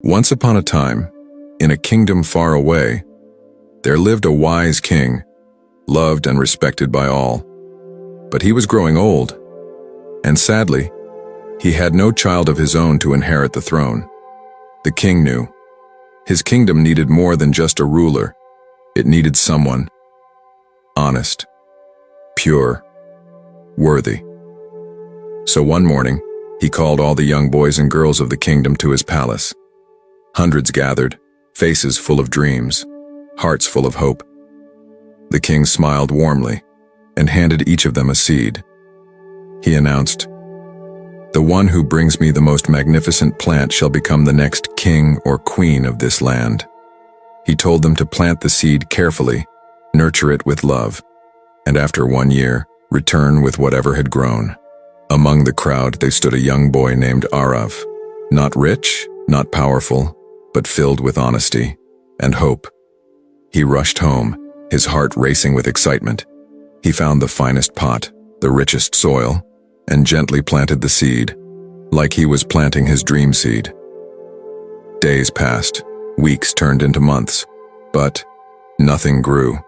Once upon a time, in a kingdom far away, there lived a wise king, loved and respected by all. But he was growing old, and sadly, he had no child of his own to inherit the throne. The king knew. His kingdom needed more than just a ruler. It needed someone honest, pure, worthy. So one morning, he called all the young boys and girls of the kingdom to his palace. Hundreds gathered, faces full of dreams, hearts full of hope. The king smiled warmly and handed each of them a seed. He announced, "The one who brings me the most magnificent plant shall become the next king or queen of this land." He told them to plant the seed carefully, nurture it with love, and after 1 year, return with whatever had grown. Among the crowd, there stood a young boy named Aarav, not rich, not powerful, but filled with honesty and hope. He rushed home, his heart racing with excitement. He found the finest pot, the richest soil, and gently planted the seed, like he was planting his dream seed. Days passed, weeks turned into months, but nothing grew.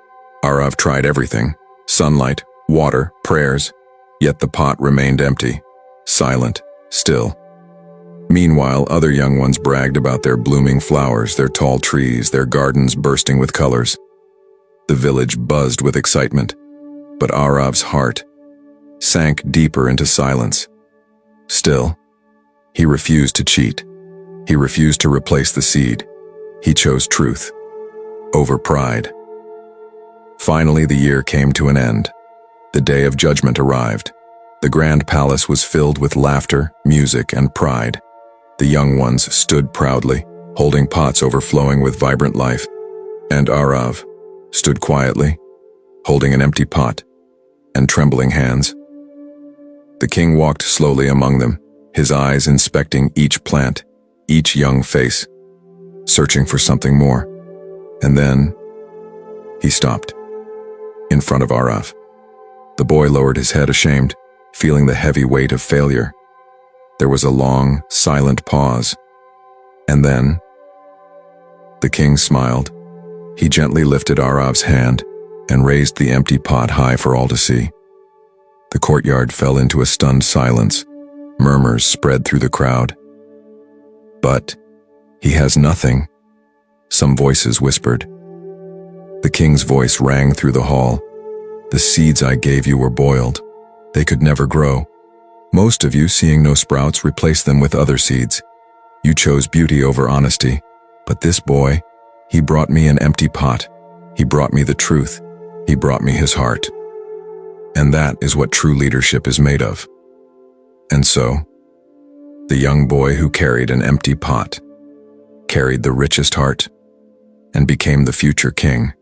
Aarav tried everything: sunlight, water, prayers, yet the pot remained empty, silent, still. Meanwhile, other young ones bragged about their blooming flowers, their tall trees, their gardens bursting with colors. The village buzzed with excitement, but Aarav's heart sank deeper into silence. Still, he refused to cheat. He refused to replace the seed. He chose truth over pride. Finally, the year came to an end. The day of judgment arrived. The grand palace was filled with laughter, music, and pride. The young ones stood proudly, holding pots overflowing with vibrant life, and Aarav stood quietly, holding an empty pot and trembling hands. The king walked slowly among them, his eyes inspecting each plant, each young face, searching for something more. And then he stopped in front of Aarav. The boy lowered his head ashamed, feeling the heavy weight of failure. There was a long, silent pause, and then the king smiled. He gently lifted Aarav's hand and raised the empty pot high for all to see. The courtyard fell into a stunned silence. Murmurs spread through the crowd. "But he has nothing," some voices whispered. The king's voice rang through the hall. "The seeds I gave you were boiled. They could never grow. Most of you, seeing no sprouts, replaced them with other seeds. You chose beauty over honesty. But this boy, he brought me an empty pot. He brought me the truth. He brought me his heart. And that is what true leadership is made of." And so, the young boy who carried an empty pot carried the richest heart and became the future king.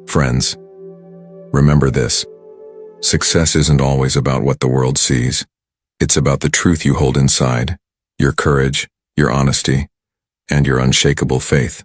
Friends, remember this. Success isn't always about what the world sees. It's about the truth you hold inside, your courage, your honesty, and your unshakable faith.